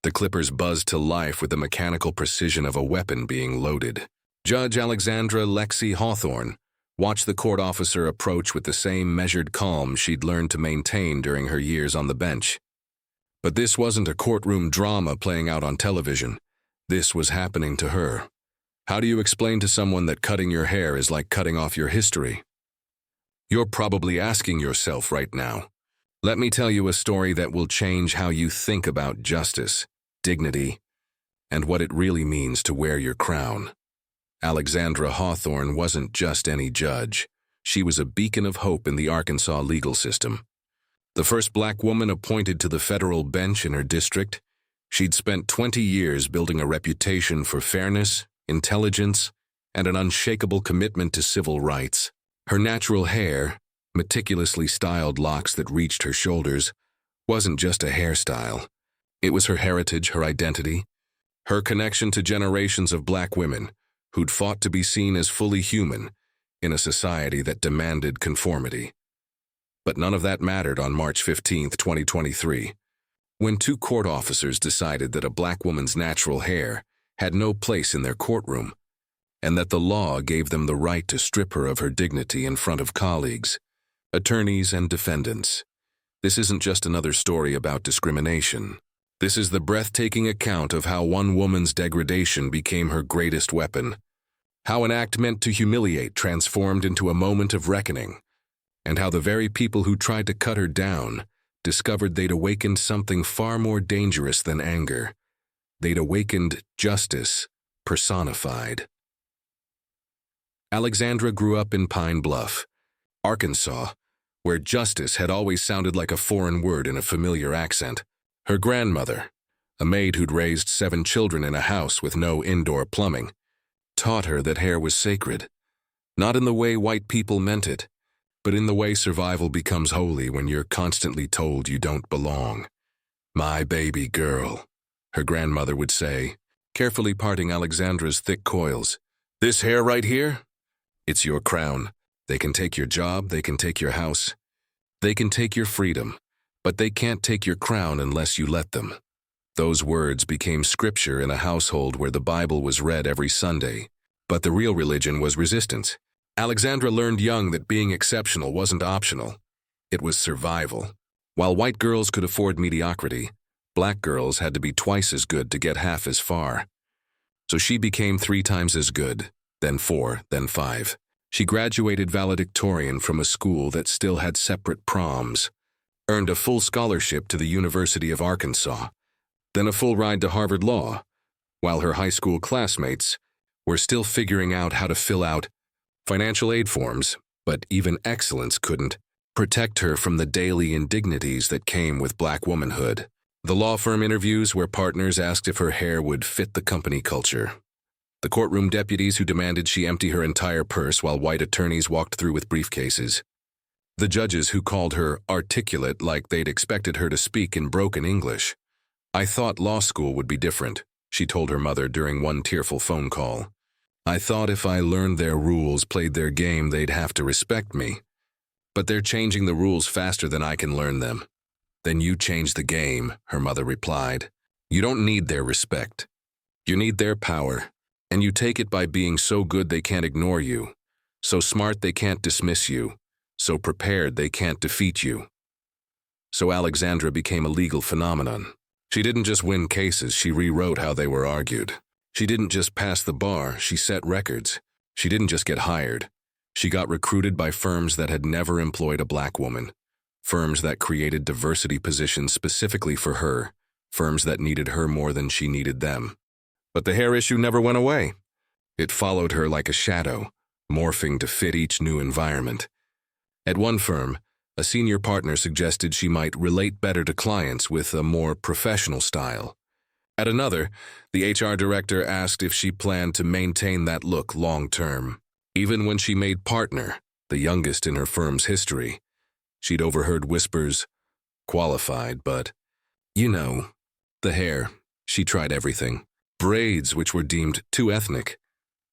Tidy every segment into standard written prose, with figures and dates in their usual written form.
The clippers buzzed to life with the mechanical precision of a weapon being loaded. Judge Alexandra Lexi Hawthorne watched the court officer approach with the same measured calm she'd learned to maintain during her years on the bench. But this wasn't a courtroom drama playing out on television. This was happening to her. How do you explain to someone that cutting your hair is like cutting off your history? You're probably asking yourself right now. Let me tell you a story that will change how you think about justice, dignity, and what it really means to wear your crown. Alexandra Hawthorne wasn't just any judge. She was a beacon of hope in the Arkansas legal system. The first black woman appointed to the federal bench in her district, she'd spent 20 years building a reputation for fairness, intelligence, and an unshakable commitment to civil rights. Her natural hair, meticulously styled locks that reached her shoulders, wasn't just a hairstyle. It was her heritage, her identity, her connection to generations of black women who'd fought to be seen as fully human in a society that demanded conformity. But none of that mattered on March 15, 2023, when two court officers decided that a black woman's natural hair had no place in their courtroom, and that the law gave them the right to strip her of her dignity in front of colleagues, attorneys, and defendants. This isn't just another story about discrimination. This is the breathtaking account of how one woman's degradation became her greatest weapon, how an act meant to humiliate transformed into a moment of reckoning, and how the very people who tried to cut her down discovered they'd awakened something far more dangerous than anger. They'd awakened justice, personified. Alexandra grew up in Pine Bluff, Arkansas, where justice had always sounded like a foreign word in a familiar accent. Her grandmother, a maid who'd raised 7 children in a house with no indoor plumbing, taught her that hair was sacred, not in the way white people meant it, but in the way survival becomes holy when you're constantly told you don't belong. "My baby girl," her grandmother would say, carefully parting Alexandra's thick coils. "This hair right here? It's your crown. They can take your job, they can take your house, they can take your freedom, but they can't take your crown unless you let them." Those words became scripture in a household where the Bible was read every Sunday, but the real religion was resistance. Alexandra learned young that being exceptional wasn't optional. It was survival. While white girls could afford mediocrity, black girls had to be twice as good to get half as far. So she became 3 times as good, then 4, then 5. She graduated valedictorian from a school that still had separate proms, earned a full scholarship to the University of Arkansas, then a full ride to Harvard Law, while her high school classmates were still figuring out how to fill out financial aid forms, but even excellence couldn't protect her from the daily indignities that came with black womanhood. The law firm interviews where partners asked if her hair would fit the company culture. The courtroom deputies who demanded she empty her entire purse while white attorneys walked through with briefcases. The judges who called her articulate like they'd expected her to speak in broken English. "I thought law school would be different," she told her mother during one tearful phone call. "I thought if I learned their rules, played their game, they'd have to respect me. But they're changing the rules faster than I can learn them." "Then you change the game," her mother replied. "You don't need their respect. You need their power. And you take it by being so good they can't ignore you, so smart they can't dismiss you, so prepared they can't defeat you." So Alexandra became a legal phenomenon. She didn't just win cases, she rewrote how they were argued. She didn't just pass the bar, she set records. She didn't just get hired. She got recruited by firms that had never employed a black woman, firms that created diversity positions specifically for her, firms that needed her more than she needed them. But the hair issue never went away. It followed her like a shadow, morphing to fit each new environment. At one firm, a senior partner suggested she might relate better to clients with a more professional style. At another, the HR director asked if she planned to maintain that look long-term. Even when she made partner, the youngest in her firm's history, she'd overheard whispers, "Qualified, but, you know, the hair." She tried everything. Braids, which were deemed too ethnic.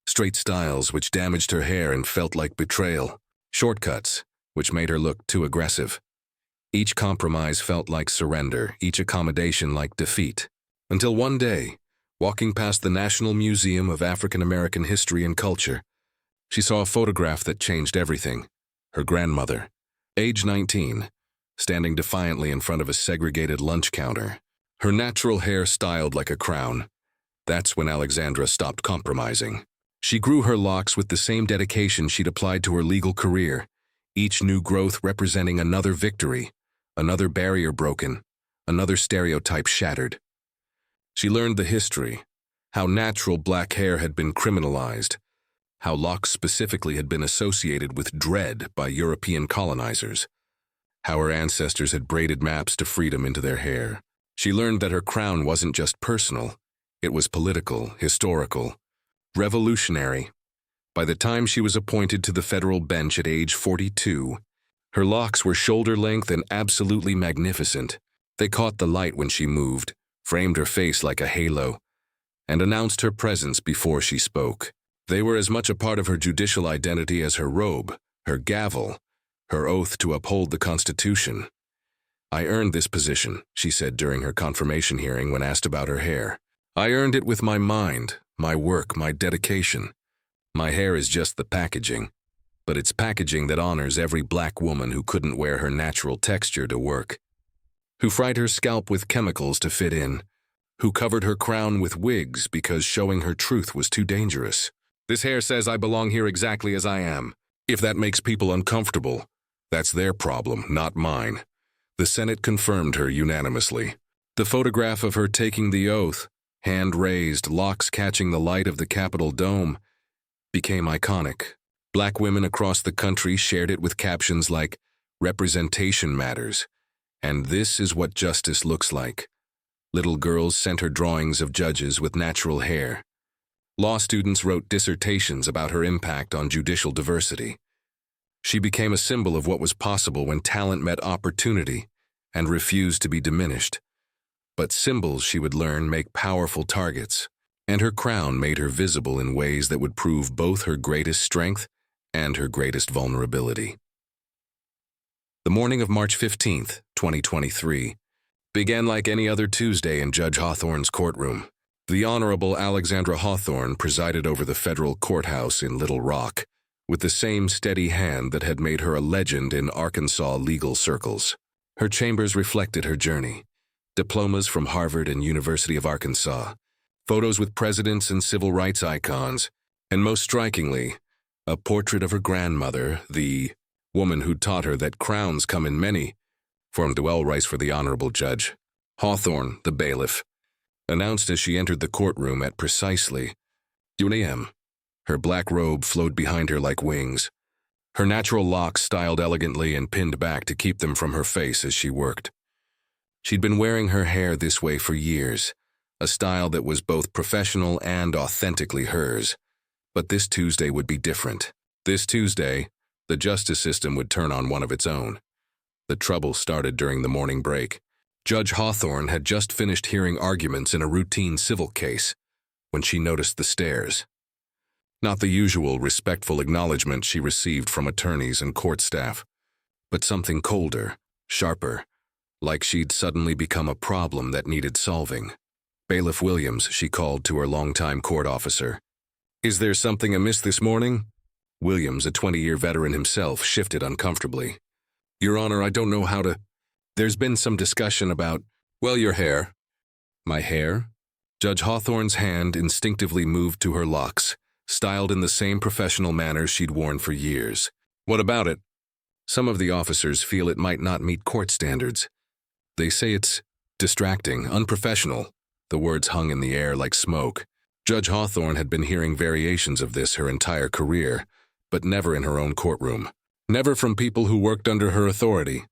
Straight styles, which damaged her hair and felt like betrayal. Shortcuts, which made her look too aggressive. Each compromise felt like surrender, each accommodation like defeat. Until one day, walking past the National Museum of African American History and Culture, she saw a photograph that changed everything. Her grandmother, age 19, standing defiantly in front of a segregated lunch counter, her natural hair styled like a crown. That's when Alexandra stopped compromising. She grew her locks with the same dedication she'd applied to her legal career, each new growth representing another victory, another barrier broken, another stereotype shattered. She learned the history, how natural black hair had been criminalized, how locks specifically had been associated with dread by European colonizers, how her ancestors had braided maps to freedom into their hair. She learned that her crown wasn't just personal, it was political, historical, revolutionary. By the time she was appointed to the federal bench at age 42, her locks were shoulder-length and absolutely magnificent. They caught the light when she moved, framed her face like a halo, and announced her presence before she spoke. They were as much a part of her judicial identity as her robe, her gavel, her oath to uphold the Constitution. "I earned this position," she said during her confirmation hearing when asked about her hair. "I earned it with my mind, my work, my dedication. My hair is just the packaging, but it's packaging that honors every black woman who couldn't wear her natural texture to work, who fried her scalp with chemicals to fit in, who covered her crown with wigs because showing her truth was too dangerous. This hair says I belong here exactly as I am. If that makes people uncomfortable, that's their problem, not mine." The Senate confirmed her unanimously. The photograph of her taking the oath, hand raised, locks catching the light of the Capitol dome, became iconic. Black women across the country shared it with captions like, "Representation matters," and "This is what justice looks like." Little girls sent her drawings of judges with natural hair. Law students wrote dissertations about her impact on judicial diversity. She became a symbol of what was possible when talent met opportunity and refused to be diminished. But symbols, she would learn, make powerful targets, and her crown made her visible in ways that would prove both her greatest strength and her greatest vulnerability. The morning of March 15th, 2023, began like any other Tuesday in Judge Hawthorne's courtroom. The Honorable Alexandra Hawthorne presided over the federal courthouse in Little Rock, with the same steady hand that had made her a legend in Arkansas legal circles. Her chambers reflected her journey. Diplomas from Harvard and University of Arkansas, photos with presidents and civil rights icons, and most strikingly, a portrait of her grandmother, the woman who taught her that crowns come in many, formed the well rice for the Honorable Judge. Hawthorne, the bailiff, announced as she entered the courtroom at precisely 2 a.m. Her black robe flowed behind her like wings, her natural locks styled elegantly and pinned back to keep them from her face as she worked. She'd been wearing her hair this way for years, a style that was both professional and authentically hers. But this Tuesday would be different. This Tuesday, the justice system would turn on one of its own. The trouble started during the morning break. Judge Hawthorne had just finished hearing arguments in a routine civil case when she noticed the stares. Not the usual respectful acknowledgement she received from attorneys and court staff, but something colder, sharper, like she'd suddenly become a problem that needed solving. Bailiff Williams, she called to her longtime court officer. "Is there something amiss this morning?" Williams, a 20-year veteran himself, shifted uncomfortably. "Your Honor, I don't know how to—" "There's been some discussion about, well, your hair." "My hair?" Judge Hawthorne's hand instinctively moved to her locks, styled in the same professional manner she'd worn for years. "What about it?" "Some of the officers feel it might not meet court standards. They say it's distracting, unprofessional." The words hung in the air like smoke. Judge Hawthorne had been hearing variations of this her entire career, but never in her own courtroom. Never from people who worked under her authority.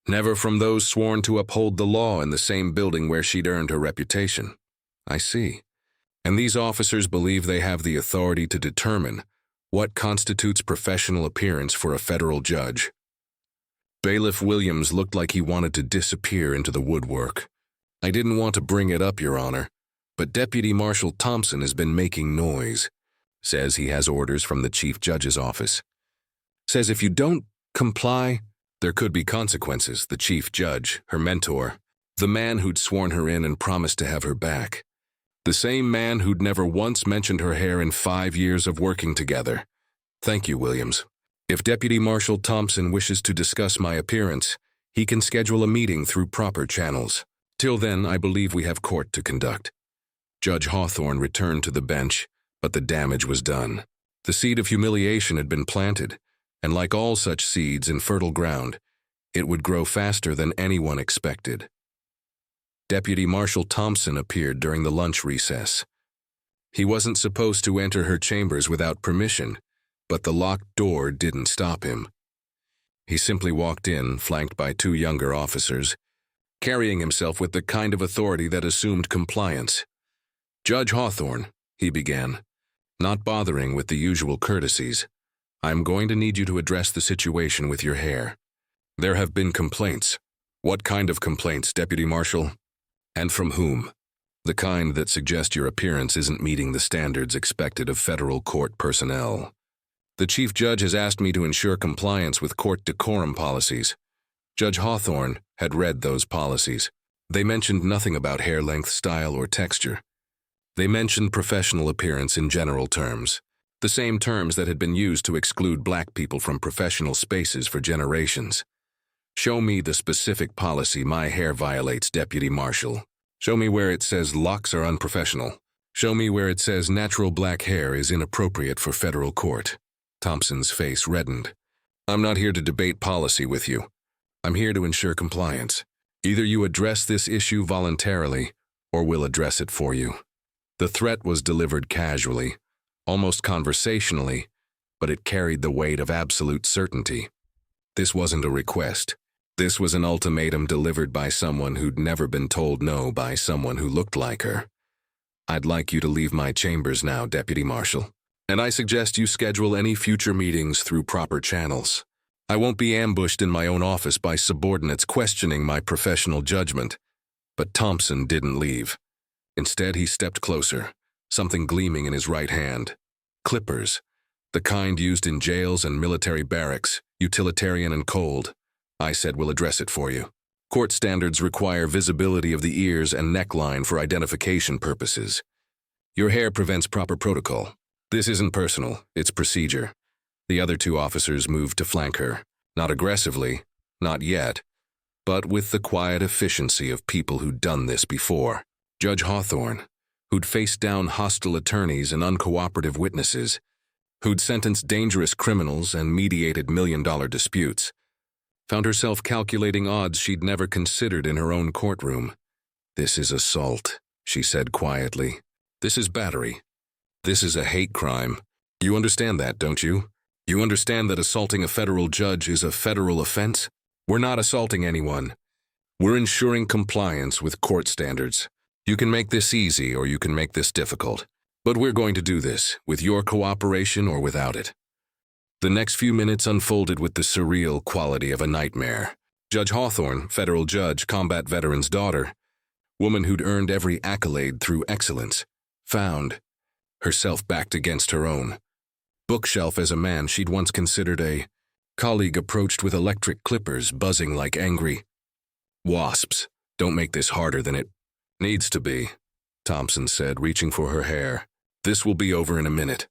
Never from those sworn to uphold the law in the same building where she'd earned her reputation. "I see. And these officers believe they have the authority to determine what constitutes professional appearance for a federal judge." Bailiff Williams looked like he wanted to disappear into the woodwork. "I didn't want to bring it up, Your Honor, but Deputy Marshal Thompson has been making noise. Says he has orders from the Chief Judge's office. Says if you don't comply, there could be consequences." The Chief Judge, her mentor, The man who'd sworn her in and promised to have her back. The same man who'd never once mentioned her hair in 5 years of working together. Thank you, Williams. If Deputy Marshal Thompson wishes to discuss my appearance, he can schedule a meeting through proper channels. Till then, I believe we have court to conduct. Judge Hawthorne returned to the bench, but the damage was done. The seed of humiliation had been planted, and like all such seeds in fertile ground, it would grow faster than anyone expected. Deputy Marshal Thompson appeared during the lunch recess. He wasn't supposed to enter her chambers without permission, but the locked door didn't stop him. He simply walked in, flanked by 2 younger officers, carrying himself with the kind of authority that assumed compliance. "Judge Hawthorne," he began, not bothering with the usual courtesies, "I'm going to need you to address the situation with your hair. There have been complaints." "What kind of complaints, Deputy Marshal? And from whom?" "The kind that suggest your appearance isn't meeting the standards expected of federal court personnel. The Chief Judge has asked me to ensure compliance with court decorum policies." Judge Hawthorne had read those policies. They mentioned nothing about hair length, style, or texture. They mentioned professional appearance in general terms, the same terms that had been used to exclude black people from professional spaces for generations. "Show me the specific policy my hair violates, Deputy Marshal. Show me where it says locks are unprofessional. Show me where it says natural black hair is inappropriate for federal court." Thompson's face reddened. "I'm not here to debate policy with you. I'm here to ensure compliance. Either you address this issue voluntarily, or we'll address it for you." The threat was delivered casually, almost conversationally, but it carried the weight of absolute certainty. This wasn't a request. This was an ultimatum delivered by someone who'd never been told no by someone who looked like her. "I'd like you to leave my chambers now, Deputy Marshal. And I suggest you schedule any future meetings through proper channels. I won't be ambushed in my own office by subordinates questioning my professional judgment." But Thompson didn't leave. Instead, he stepped closer, something gleaming in his right hand. Clippers, the kind used in jails and military barracks, utilitarian and cold. I said, "We'll address it for you. Court standards require visibility of the ears and neckline for identification purposes. Your hair prevents proper protocol. This isn't personal, it's procedure." The other 2 officers moved to flank her, not aggressively, not yet, but with the quiet efficiency of people who'd done this before. Judge Hawthorne, who'd faced down hostile attorneys and uncooperative witnesses, who'd sentenced dangerous criminals and mediated million-dollar disputes, found herself calculating odds she'd never considered in her own courtroom. "This is assault," she said quietly. "This is battery. This is a hate crime. You understand that, don't you? You understand that assaulting a federal judge is a federal offense? We're not assaulting anyone. We're ensuring compliance with court standards. You can make this easy or you can make this difficult, but we're going to do this, with your cooperation or without it." The next few minutes unfolded with the surreal quality of a nightmare. Judge Hawthorne, federal judge, combat veteran's daughter, woman who'd earned every accolade through excellence, found herself backed against her own bookshelf as a man she'd once considered a colleague approached with electric clippers buzzing like angry wasps. "Don't make this harder than it needs to be," Thompson said, reaching for her hair. "This will be over in a minute."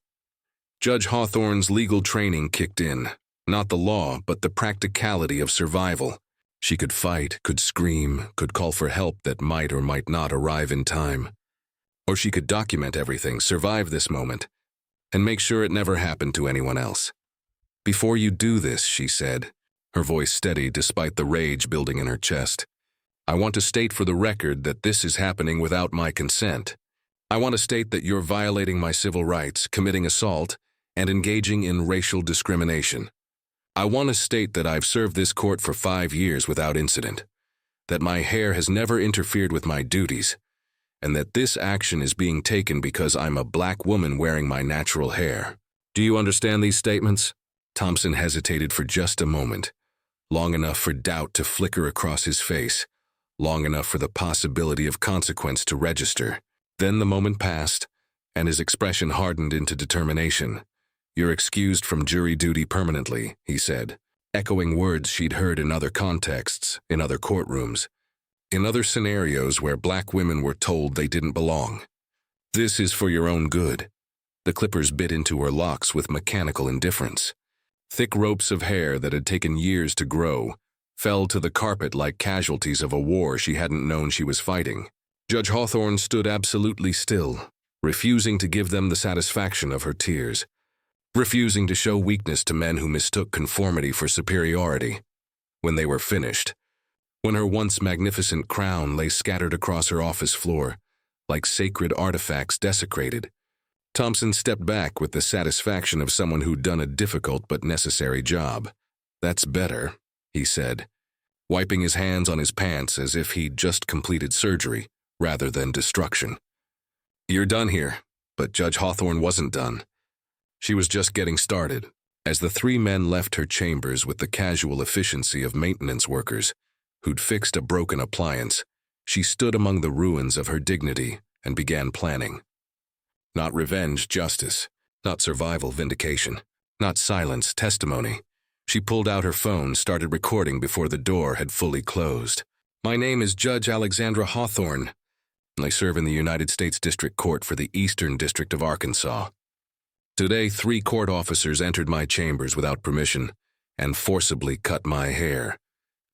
Judge Hawthorne's legal training kicked in, not the law, but the practicality of survival. She could fight, could scream, could call for help that might or might not arrive in time. Or she could document everything, survive this moment, and make sure it never happened to anyone else. "Before you do this," she said, her voice steady despite the rage building in her chest, "I want to state for the record that this is happening without my consent. I want to state that you're violating my civil rights, committing assault, and engaging in racial discrimination. I want to state that I've served this court for 5 years without incident, that my hair has never interfered with my duties, and that this action is being taken because I'm a black woman wearing my natural hair. Do you understand these statements?" Thompson hesitated for just a moment, long enough for doubt to flicker across his face, long enough for the possibility of consequence to register. Then the moment passed, and his expression hardened into determination. "You're excused from jury duty permanently," he said, echoing words she'd heard in other contexts, in other courtrooms. in other scenarios where black women were told they didn't belong. This is for your own good. The clippers bit into her locks with mechanical indifference. Thick ropes of hair that had taken years to grow fell to the carpet like casualties of a war she hadn't known she was fighting. Judge Hawthorne stood absolutely still, refusing to give them the satisfaction of her tears, refusing to show weakness to men who mistook conformity for superiority. When they were finished, when her once magnificent crown lay scattered across her office floor, like sacred artifacts desecrated, Thompson stepped back with the satisfaction of someone who'd done a difficult but necessary job. "That's better," he said, wiping his hands on his pants as if he'd just completed surgery rather than destruction. "You're done here," but Judge Hawthorne wasn't done. She was just getting started. As the three men left her chambers with the casual efficiency of maintenance workers who'd fixed a broken appliance, she stood among the ruins of her dignity and began planning. Not revenge, justice. Not survival, vindication. Not silence, testimony. She pulled out her phone, started recording before the door had fully closed. "My name is Judge Alexandra Hawthorne. I serve in the United States District Court for the Eastern District of Arkansas. Today, 3 court officers entered my chambers without permission and forcibly cut my hair,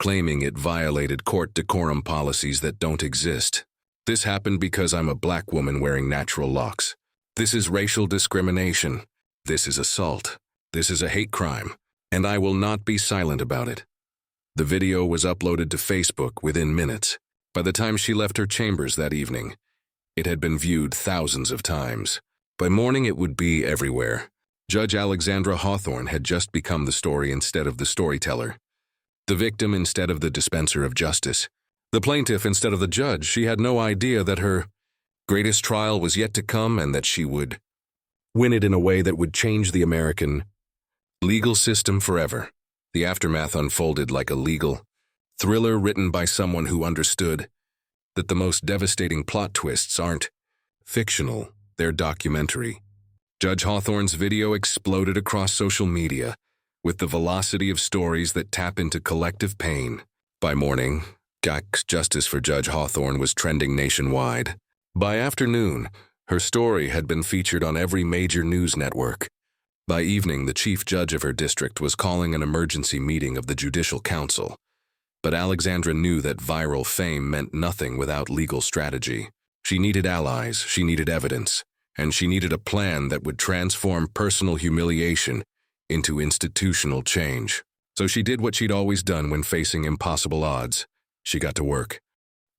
claiming it violated court decorum policies that don't exist. This happened because I'm a black woman wearing natural locks. This is racial discrimination. This is assault. This is a hate crime, and I will not be silent about it." The video was uploaded to Facebook within minutes. By the time she left her chambers that evening, it had been viewed thousands of times. By morning, it would be everywhere. Judge Alexandra Hawthorne had just become the story instead of the storyteller, the victim instead of the dispenser of justice, the plaintiff instead of the judge. She had no idea that her greatest trial was yet to come and that she would win it in a way that would change the American legal system forever. The aftermath unfolded like a legal thriller written by someone who understood that the most devastating plot twists aren't fictional, they're documentary. Judge Hawthorne's video exploded across social media with the velocity of stories that tap into collective pain. By morning, justice for Judge Hawthorne was trending nationwide. By afternoon, her story had been featured on every major news network. By evening, the chief judge of her district was calling an emergency meeting of the Judicial Council. But Alexandra knew that viral fame meant nothing without legal strategy. She needed allies, she needed evidence, and she needed a plan that would transform personal humiliation into institutional change. So she did what she'd always done when facing impossible odds. She got to work.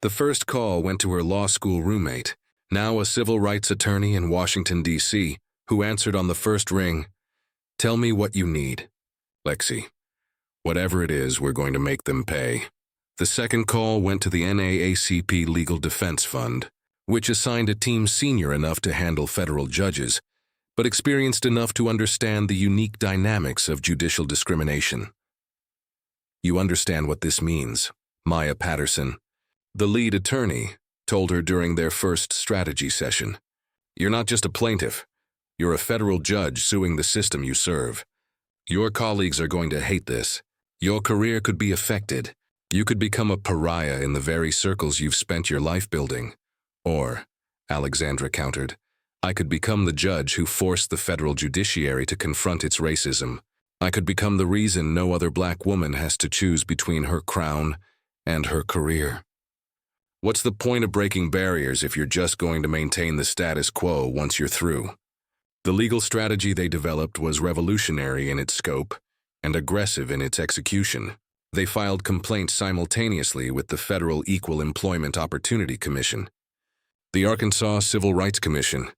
The first call went to her law school roommate, now a civil rights attorney in Washington, D.C., who answered on the first ring. "Tell me what you need." "Lexi, whatever it is, we're going to make them pay." The second call went to the NAACP Legal Defense Fund, which assigned a team senior enough to handle federal judges, but experienced enough to understand the unique dynamics of judicial discrimination. "You understand what this means," Maya Patterson, the lead attorney, told her during their first strategy session. "You're not just a plaintiff. You're a federal judge suing the system you serve. Your colleagues are going to hate this. Your career could be affected. You could become a pariah in the very circles you've spent your life building. Or," Alexandra countered, "I could become the judge who forced the federal judiciary to confront its racism. I could become the reason no other black woman has to choose between her crown and her career. What's the point of breaking barriers if you're just going to maintain the status quo once you're through?" The legal strategy they developed was revolutionary in its scope and aggressive in its execution. They filed complaints simultaneously with the Federal Equal Employment Opportunity Commission, the Arkansas Civil Rights Commission,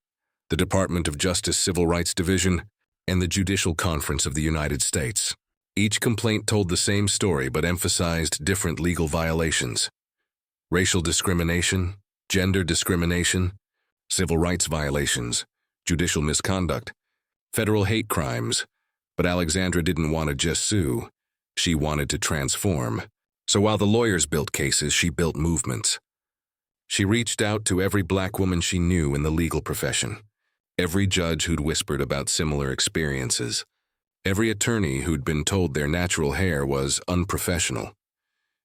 the Department of Justice Civil Rights Division, and the Judicial Conference of the United States. Each complaint told the same story but emphasized different legal violations: racial discrimination, gender discrimination, civil rights violations, judicial misconduct, federal hate crimes. But Alexandra didn't want to just sue. She wanted to transform. So while the lawyers built cases, she built movements. She reached out to every black woman she knew in the legal profession, every judge who'd whispered about similar experiences, every attorney who'd been told their natural hair was unprofessional.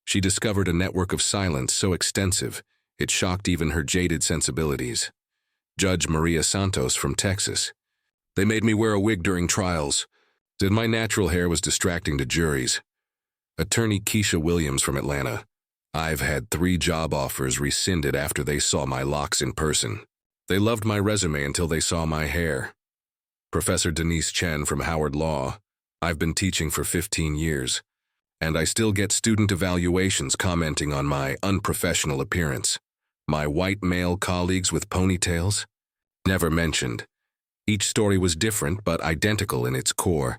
She discovered a network of silence so extensive, it shocked even her jaded sensibilities. Judge Maria Santos from Texas. They made me wear a wig during trials. Said my natural hair was distracting to juries. Attorney Keisha Williams from Atlanta. I've had 3 job offers rescinded after they saw my locks in person. They loved my resume until they saw my hair. Professor Denise Chen from Howard Law. I've been teaching for 15 years, and I still get student evaluations commenting on my unprofessional appearance. My white male colleagues with ponytails? Never mentioned. Each story was different but identical in its core.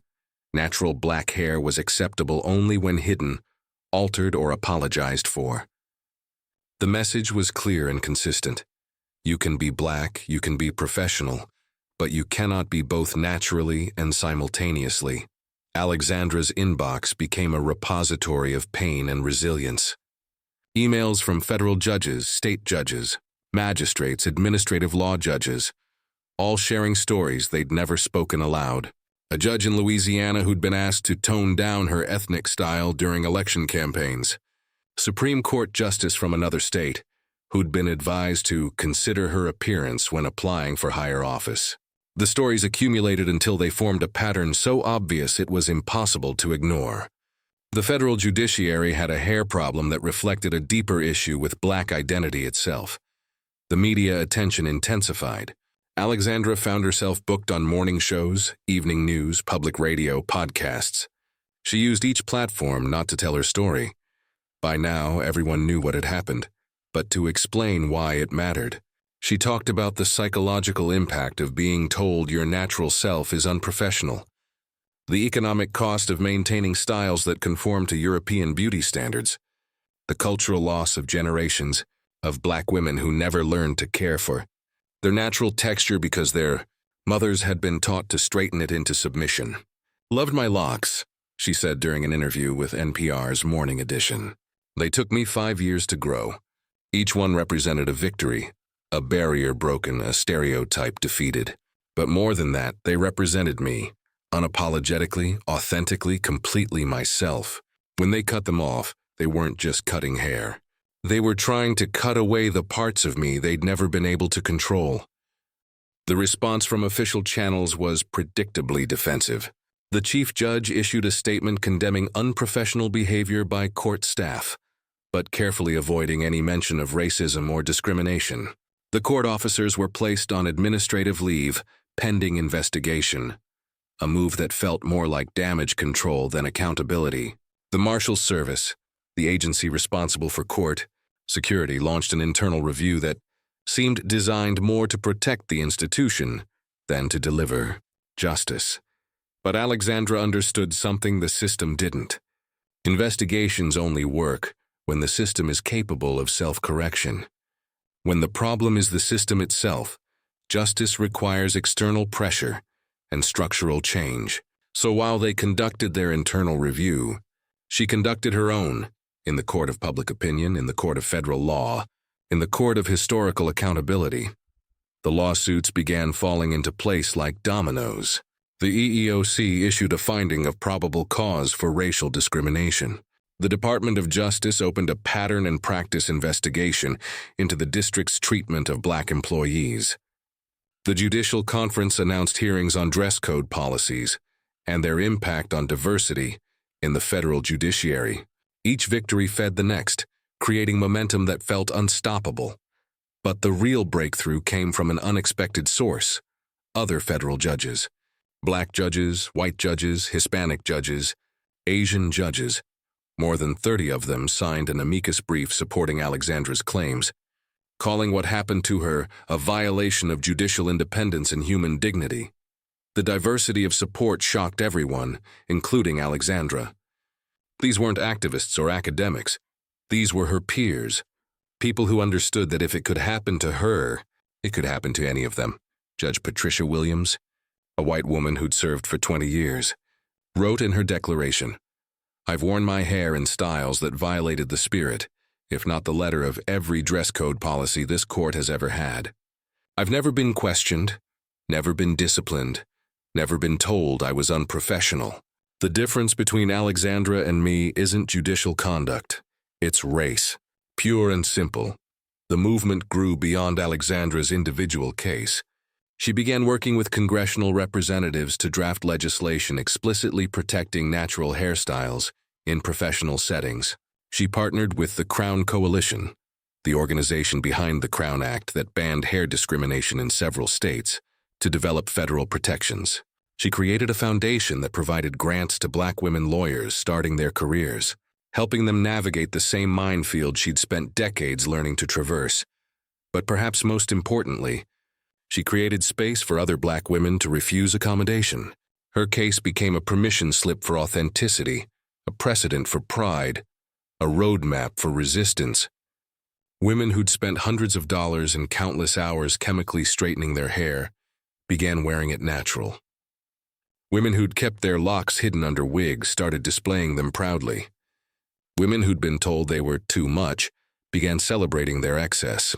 Natural black hair was acceptable only when hidden, altered, or apologized for. The message was clear and consistent. You can be black, you can be professional, but you cannot be both naturally and simultaneously. Alexandra's inbox became a repository of pain and resilience. Emails from federal judges, state judges, magistrates, administrative law judges, all sharing stories they'd never spoken aloud. A judge in Louisiana who'd been asked to tone down her ethnic style during election campaigns. Supreme Court justice from another state who'd been advised to consider her appearance when applying for higher office. The stories accumulated until they formed a pattern so obvious it was impossible to ignore. The federal judiciary had a hair problem that reflected a deeper issue with black identity itself. The media attention intensified. Alexandra found herself booked on morning shows, evening news, public radio, podcasts. She used each platform not to tell her story. By now, everyone knew what had happened, but to explain why it mattered. She talked about the psychological impact of being told your natural self is unprofessional, the economic cost of maintaining styles that conform to European beauty standards, the cultural loss of generations of black women who never learned to care for their natural texture because their mothers had been taught to straighten it into submission. Loved my locks, she said during an interview with NPR's Morning Edition. They took me 5 years to grow. Each one represented a victory, a barrier broken, a stereotype defeated. But more than that, they represented me, unapologetically, authentically, completely myself. When they cut them off, they weren't just cutting hair. They were trying to cut away the parts of me they'd never been able to control. The response from official channels was predictably defensive. The chief judge issued a statement condemning unprofessional behavior by court staff, but carefully avoiding any mention of racism or discrimination. The court officers were placed on administrative leave, pending investigation, a move that felt more like damage control than accountability. The Marshal's Service, the agency responsible for court security, launched an internal review that seemed designed more to protect the institution than to deliver justice. But Alexandra understood something the system didn't. Investigations only work when the system is capable of self-correction. When the problem is the system itself, justice requires external pressure and structural change. So while they conducted their internal review, she conducted her own, in the court of public opinion, in the court of federal law, in the court of historical accountability. The lawsuits began falling into place like dominoes. The EEOC issued a finding of probable cause for racial discrimination. The Department of Justice opened a pattern and practice investigation into the district's treatment of black employees. The Judicial Conference announced hearings on dress code policies and their impact on diversity in the federal judiciary. Each victory fed the next, creating momentum that felt unstoppable. But the real breakthrough came from an unexpected source: other federal judges. Black judges, white judges, Hispanic judges, Asian judges. More than 30 of them signed an amicus brief supporting Alexandra's claims, calling what happened to her a violation of judicial independence and human dignity. The diversity of support shocked everyone, including Alexandra. These weren't activists or academics. These were her peers, people who understood that if it could happen to her, it could happen to any of them. Judge Patricia Williams, a white woman who'd served for 20 years, wrote in her declaration, "I've worn my hair in styles that violated the spirit, if not the letter, of every dress code policy this court has ever had. I've never been questioned, never been disciplined, never been told I was unprofessional. The difference between Alexandra and me isn't judicial conduct. It's race. Pure and simple. The movement grew beyond Alexandra's individual case. She began working with congressional representatives to draft legislation explicitly protecting natural hairstyles in professional settings. She partnered with the Crown Coalition, the organization behind the Crown Act that banned hair discrimination in several states, to develop federal protections. She created a foundation that provided grants to Black women lawyers starting their careers, helping them navigate the same minefield she'd spent decades learning to traverse. But perhaps most importantly, she created space for other Black women to refuse accommodation. Her case became a permission slip for authenticity, a precedent for pride, a roadmap for resistance. Women who'd spent hundreds of dollars and countless hours chemically straightening their hair began wearing it natural. Women who'd kept their locks hidden under wigs started displaying them proudly. Women who'd been told they were too much began celebrating their excess.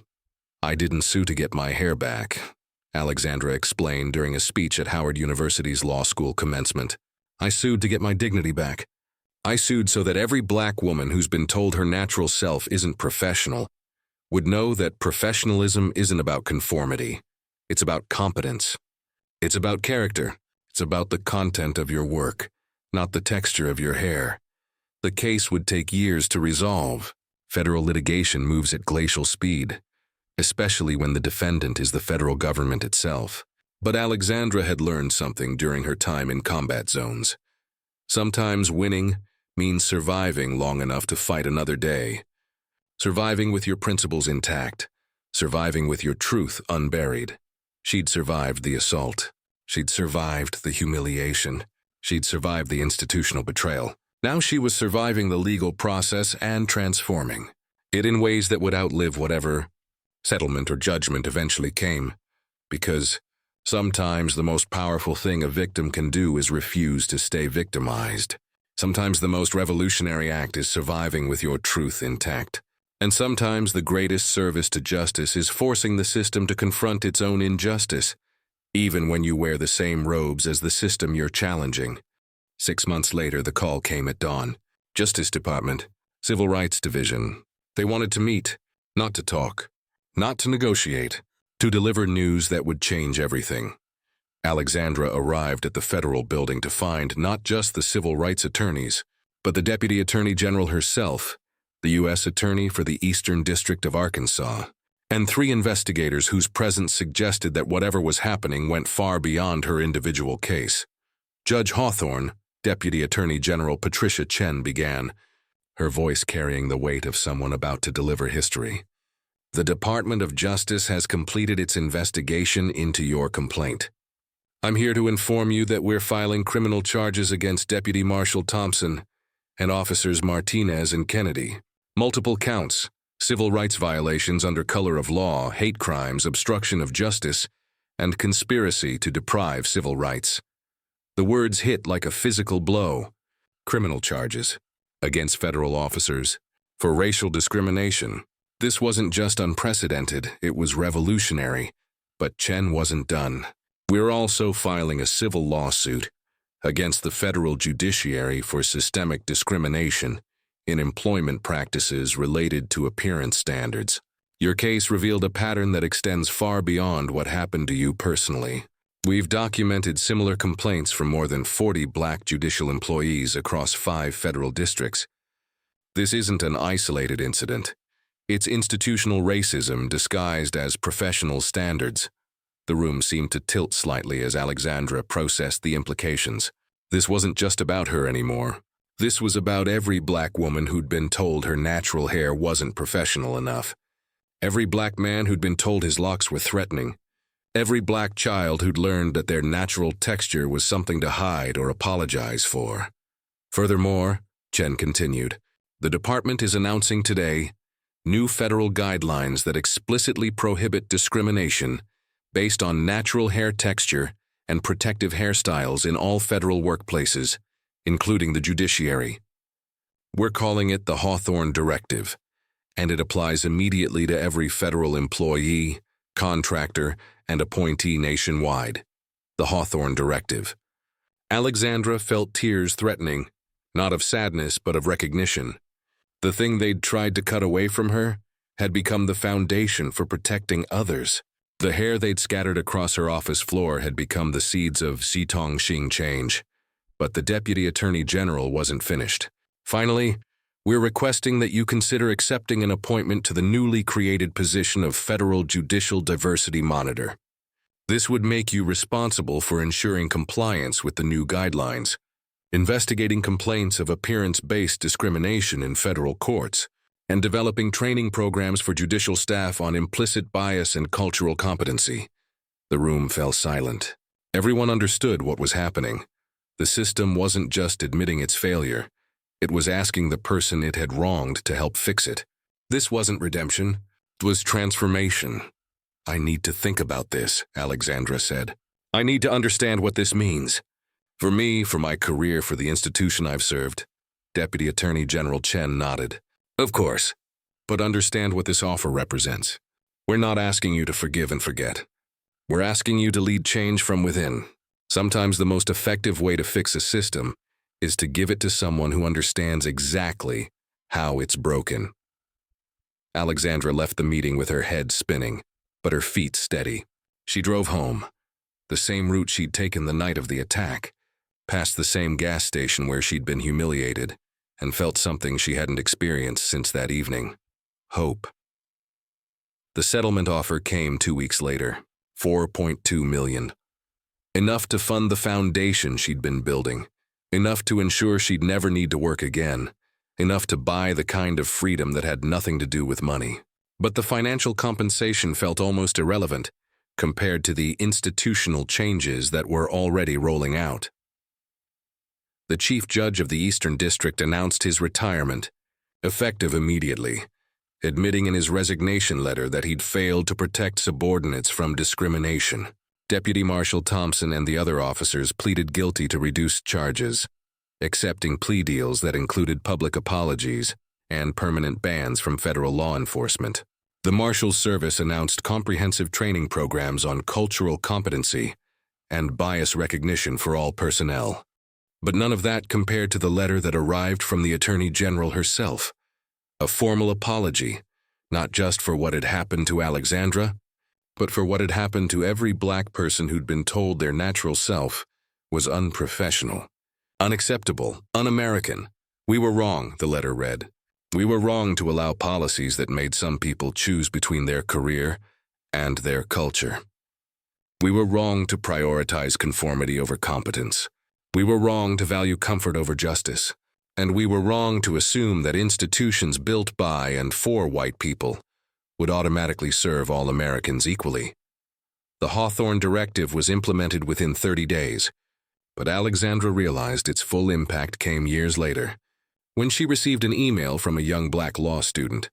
"I didn't sue to get my hair back," Alexandra explained during a speech at Howard University's law school commencement. "I sued to get my dignity back. I sued so that every Black woman who's been told her natural self isn't professional would know that professionalism isn't about conformity. It's about competence. It's about character. It's about the content of your work, not the texture of your hair." The case would take years to resolve. Federal litigation moves at glacial speed, especially when the defendant is the federal government itself. But Alexandra had learned something during her time in combat zones. Sometimes winning means surviving long enough to fight another day. Surviving with your principles intact. Surviving with your truth unburied. She'd survived the assault. She'd survived the humiliation. She'd survived the institutional betrayal. Now she was surviving the legal process and transforming it in ways that would outlive whatever settlement or judgment eventually came. Because sometimes the most powerful thing a victim can do is refuse to stay victimized. Sometimes the most revolutionary act is surviving with your truth intact. And sometimes the greatest service to justice is forcing the system to confront its own injustice, even when you wear the same robes as the system you're challenging. 6 months later, the call came at dawn. Justice Department, Civil Rights Division. They wanted to meet, not to talk, not to negotiate, to deliver news that would change everything. Alexandra arrived at the federal building to find not just the civil rights attorneys, but the Deputy Attorney General herself, the U.S. Attorney for the Eastern District of Arkansas, and 3 investigators whose presence suggested that whatever was happening went far beyond her individual case. Judge Hawthorne, Deputy Attorney General Patricia Chen began, her voice carrying the weight of someone about to deliver history. "The Department of Justice has completed its investigation into your complaint. I'm here to inform you that we're filing criminal charges against Deputy Marshal Thompson and Officers Martinez and Kennedy. Multiple counts, civil rights violations under color of law, hate crimes, obstruction of justice, and conspiracy to deprive civil rights." The words hit like a physical blow. Criminal charges against federal officers for racial discrimination. This wasn't just unprecedented, it was revolutionary. But Chen wasn't done. "We're also filing a civil lawsuit against the federal judiciary for systemic discrimination in employment practices related to appearance standards. Your case revealed a pattern that extends far beyond what happened to you personally. We've documented similar complaints from more than 40 Black judicial employees across 5 federal districts. This isn't an isolated incident. It's institutional racism disguised as professional standards." The room seemed to tilt slightly as Alexandra processed the implications. This wasn't just about her anymore. This was about every Black woman who'd been told her natural hair wasn't professional enough. Every Black man who'd been told his locks were threatening. Every Black child who'd learned that their natural texture was something to hide or apologize for. Furthermore, Chen continued, the department is announcing today new federal guidelines that explicitly prohibit discrimination based on natural hair texture and protective hairstyles in all federal workplaces, including the judiciary. We're calling it the Hawthorne Directive, and it applies immediately to every federal employee, contractor, and appointee nationwide. The Hawthorne Directive. Alexandra felt tears threatening, not of sadness but of recognition. The thing they'd tried to cut away from her had become the foundation for protecting others. The hair they'd scattered across her office floor had become the seeds of Xitong Xing change. But the Deputy Attorney General wasn't finished. Finally, we're requesting that you consider accepting an appointment to the newly created position of Federal Judicial Diversity Monitor. This would make you responsible for ensuring compliance with the new guidelines, investigating complaints of appearance-based discrimination in federal courts, and developing training programs for judicial staff on implicit bias and cultural competency. The room fell silent. Everyone understood what was happening. The system wasn't just admitting its failure. It was asking the person it had wronged to help fix it. This wasn't redemption. It was transformation. "I need to think about this," Alexandra said. "I need to understand what this means. For me, for my career, for the institution I've served." Deputy Attorney General Chen nodded. "Of course, but understand what this offer represents. We're not asking you to forgive and forget. We're asking you to lead change from within. Sometimes the most effective way to fix a system is to give it to someone who understands exactly how it's broken." Alexandra left the meeting with her head spinning, but her feet steady. She drove home, the same route she'd taken the night of the attack, past the same gas station where she'd been humiliated, and felt something she hadn't experienced since that evening: hope. The settlement offer came 2 weeks later, $4.2 million. Enough to fund the foundation she'd been building, enough to ensure she'd never need to work again, enough to buy the kind of freedom that had nothing to do with money. But the financial compensation felt almost irrelevant compared to the institutional changes that were already rolling out. The Chief Judge of the Eastern District announced his retirement, effective immediately, admitting in his resignation letter that he'd failed to protect subordinates from discrimination. Deputy Marshal Thompson and the other officers pleaded guilty to reduced charges, accepting plea deals that included public apologies and permanent bans from federal law enforcement. The Marshal's Service announced comprehensive training programs on cultural competency and bias recognition for all personnel. But none of that compared to the letter that arrived from the Attorney General herself. A formal apology, not just for what had happened to Alexandra, but for what had happened to every black person who'd been told their natural self was unprofessional, unacceptable, un-American. "We were wrong," the letter read. "We were wrong to allow policies that made some people choose between their career and their culture. We were wrong to prioritize conformity over competence. We were wrong to value comfort over justice. And we were wrong to assume that institutions built by and for white people would automatically serve all Americans equally." The Hawthorne Directive was implemented within 30 days, but Alexandra realized its full impact came years later, when she received an email from a young black law student.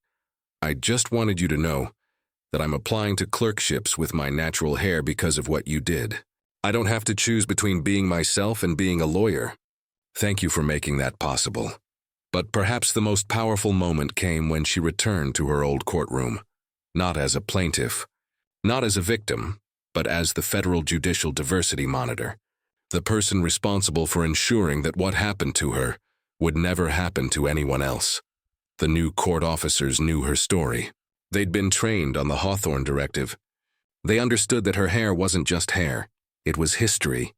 "I just wanted you to know that I'm applying to clerkships with my natural hair because of what you did. I don't have to choose between being myself and being a lawyer. Thank you for making that possible." But perhaps the most powerful moment came when she returned to her old courtroom, not as a plaintiff, not as a victim, but as the Federal Judicial Diversity Monitor, the person responsible for ensuring that what happened to her would never happen to anyone else. The new court officers knew her story. They'd been trained on the Hawthorne Directive. They understood that her hair wasn't just hair. It was history,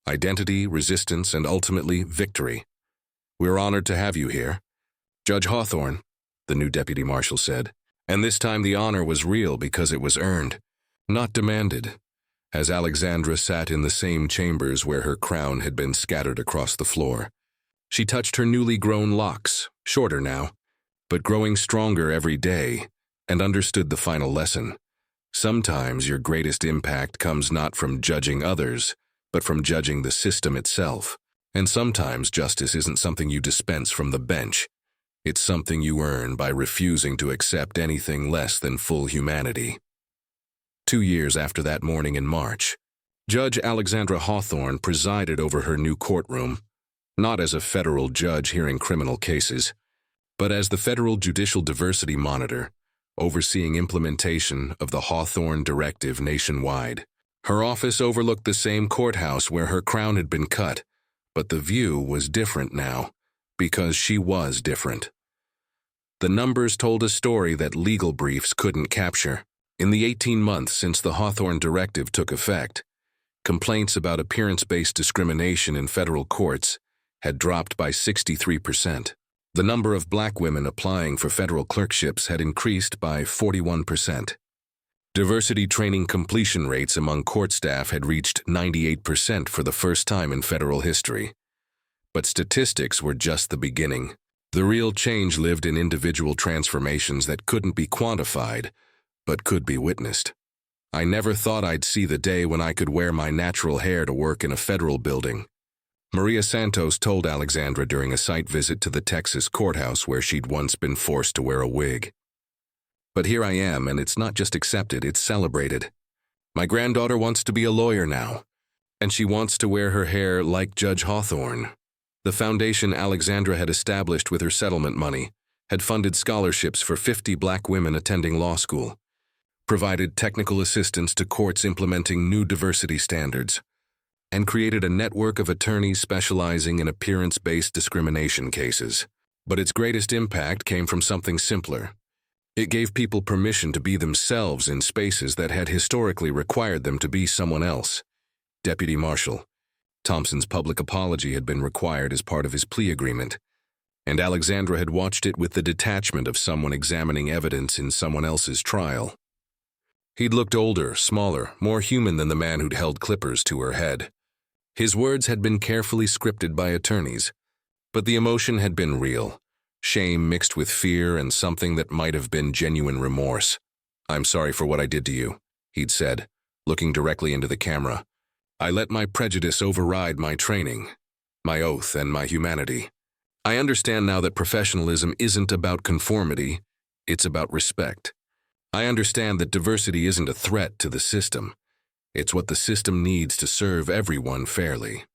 identity, resistance, and ultimately victory. "We're honored to have you here, Judge Hawthorne," the new deputy marshal said. And this time the honor was real because it was earned, not demanded, as Alexandra sat in the same chambers where her crown had been scattered across the floor. She touched her newly grown locks, shorter now, but growing stronger every day, and understood the final lesson. Sometimes your greatest impact comes not from judging others, but from judging the system itself. And sometimes justice isn't something you dispense from the bench. It's something you earn by refusing to accept anything less than full humanity. 2 years after that morning in March, Judge Alexandra Hawthorne presided over her new courtroom, not as a federal judge hearing criminal cases, but as the Federal Judicial Diversity Monitor, overseeing implementation of the Hawthorne Directive nationwide. Her office overlooked the same courthouse where her crown had been cut, but the view was different now, because she was different. The numbers told a story that legal briefs couldn't capture. In the 18 months since the Hawthorne Directive took effect, complaints about appearance-based discrimination in federal courts had dropped by 63%. The number of black women applying for federal clerkships had increased by 41%. Diversity training completion rates among court staff had reached 98% for the first time in federal history. But statistics were just the beginning. The real change lived in individual transformations that couldn't be quantified, but could be witnessed. I never thought I'd see the day when I could wear my natural hair to work in a federal building. Maria Santos told Alexandra during a site visit to the Texas courthouse where she'd once been forced to wear a wig. But here I am, and it's not just accepted, it's celebrated. My granddaughter wants to be a lawyer now, and she wants to wear her hair like Judge Hawthorne. The foundation Alexandra had established with her settlement money had funded scholarships for 50 black women attending law school, provided technical assistance to courts implementing new diversity standards, and created a network of attorneys specializing in appearance-based discrimination cases. But its greatest impact came from something simpler. It gave people permission to be themselves in spaces that had historically required them to be someone else. Deputy Marshal Thompson's public apology had been required as part of his plea agreement, and Alexandra had watched it with the detachment of someone examining evidence in someone else's trial. He'd looked older, smaller, more human than the man who'd held clippers to her head. His words had been carefully scripted by attorneys, but the emotion had been real, shame mixed with fear and something that might have been genuine remorse. "I'm sorry for what I did to you," he'd said, looking directly into the camera. "I let my prejudice override my training, my oath, and my humanity. I understand now that professionalism isn't about conformity, it's about respect. I understand that diversity isn't a threat to the system. It's what the system needs to serve everyone fairly."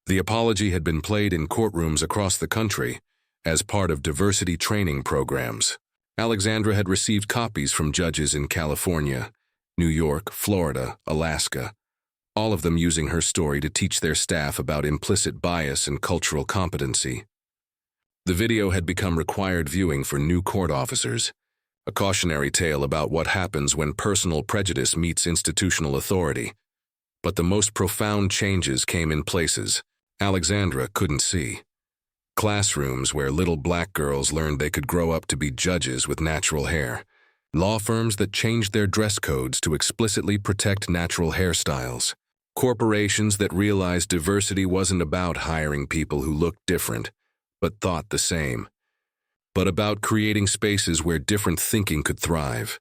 The apology had been played in courtrooms across the country as part of diversity training programs. Alexandra had received copies from judges in California, New York, Florida, Alaska, all of them using her story to teach their staff about implicit bias and cultural competency. The video had become required viewing for new court officers, a cautionary tale about what happens when personal prejudice meets institutional authority. But the most profound changes came in places Alexandra couldn't see. Classrooms where little black girls learned they could grow up to be judges with natural hair. Law firms that changed their dress codes to explicitly protect natural hairstyles. Corporations that realized diversity wasn't about hiring people who looked different, but thought the same, but about creating spaces where different thinking could thrive.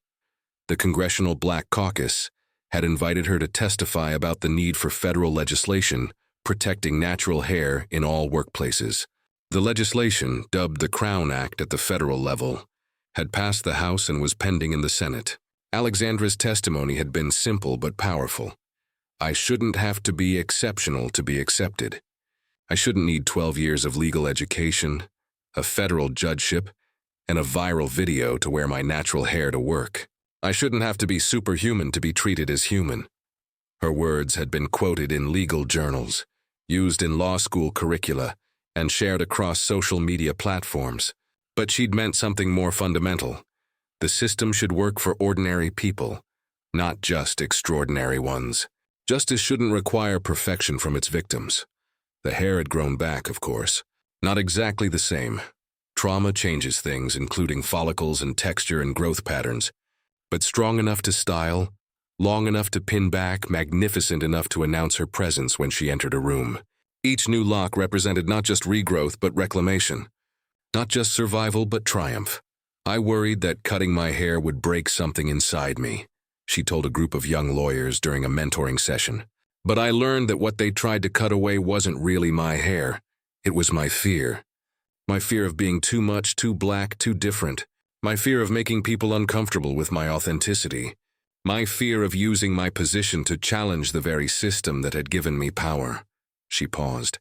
The Congressional Black Caucus had invited her to testify about the need for federal legislation protecting natural hair in all workplaces. The legislation, dubbed the Crown Act at the federal level, had passed the House and was pending in the Senate. Alexandra's testimony had been simple but powerful. "I shouldn't have to be exceptional to be accepted. I shouldn't need 12 years of legal education, a federal judgeship, and a viral video to wear my natural hair to work. I shouldn't have to be superhuman to be treated as human." Her words had been quoted in legal journals, used in law school curricula, and shared across social media platforms. But she'd meant something more fundamental. The system should work for ordinary people, not just extraordinary ones. Justice shouldn't require perfection from its victims. The hair had grown back, of course. Not exactly the same. Trauma changes things, including follicles and texture and growth patterns, but strong enough to style, long enough to pin back, magnificent enough to announce her presence when she entered a room. Each new lock represented not just regrowth but reclamation, not just survival but triumph. "I worried that cutting my hair would break something inside me," she told a group of young lawyers during a mentoring session. "But I learned that what they tried to cut away wasn't really my hair. It was my fear. My fear of being too much, too black, too different. My fear of making people uncomfortable with my authenticity. My fear of using my position to challenge the very system that had given me power." She paused,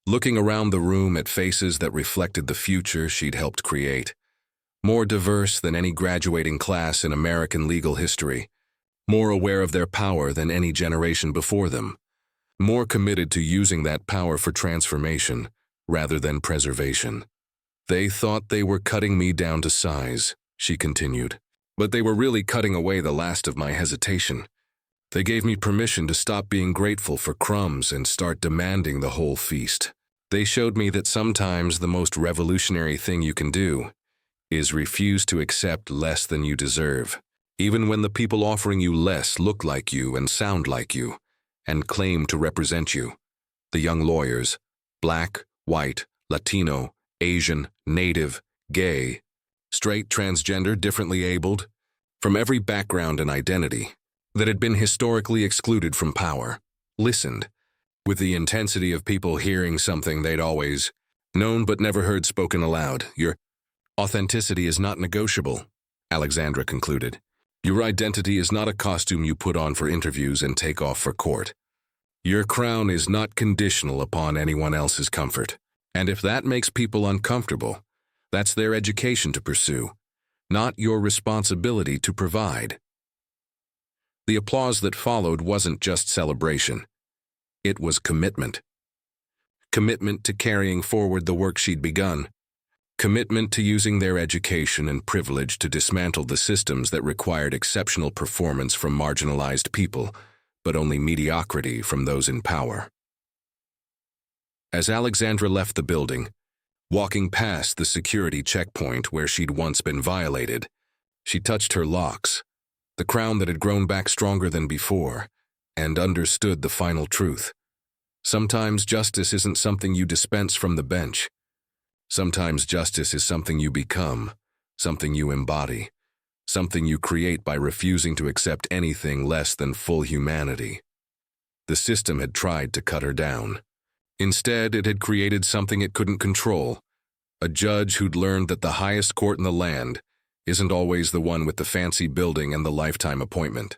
looking around the room at faces that reflected the future she'd helped create. More diverse than any graduating class in American legal history. More aware of their power than any generation before them. More committed to using that power for transformation rather than preservation. They thought they were cutting me down to size, she continued. But they were really cutting away the last of my hesitation. They gave me permission to stop being grateful for crumbs and start demanding the whole feast. They showed me that sometimes the most revolutionary thing you can do is refuse to accept less than you deserve, even when the people offering you less look like you and sound like you, and claim to represent you. The young lawyers, black, white, Latino, Asian, native, gay, straight, transgender, differently abled, from every background and identity, that had been historically excluded from power, listened, with the intensity of people hearing something they'd always known but never heard spoken aloud. Your authenticity is not negotiable, Alexandra concluded. Your identity is not a costume you put on for interviews and take off for court. Your crown is not conditional upon anyone else's comfort. And if that makes people uncomfortable, that's their education to pursue, not your responsibility to provide. The applause that followed wasn't just celebration. It was commitment. Commitment to carrying forward the work she'd begun. Commitment to using their education and privilege to dismantle the systems that required exceptional performance from marginalized people, but only mediocrity from those in power. As Alexandra left the building, walking past the security checkpoint where she'd once been violated, she touched her locks, the crown that had grown back stronger than before, and understood the final truth. Sometimes justice isn't something you dispense from the bench. Sometimes justice is something you become, something you embody, something you create by refusing to accept anything less than full humanity. The system had tried to cut her down. Instead, it had created something it couldn't control, a judge who'd learned that the highest court in the land isn't always the one with the fancy building and the lifetime appointment.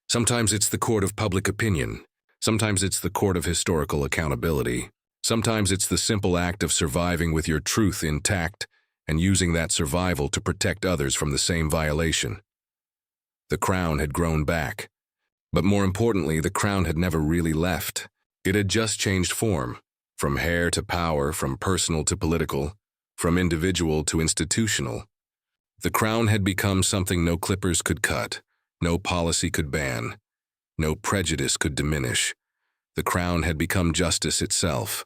Sometimes it's the court of public opinion. Sometimes it's the court of historical accountability. Sometimes it's the simple act of surviving with your truth intact and using that survival to protect others from the same violation. The crown had grown back, but more importantly, the crown had never really left. It had just changed form, from hair to power, from personal to political, from individual to institutional. The crown had become something no clippers could cut, no policy could ban, no prejudice could diminish. The crown had become justice itself,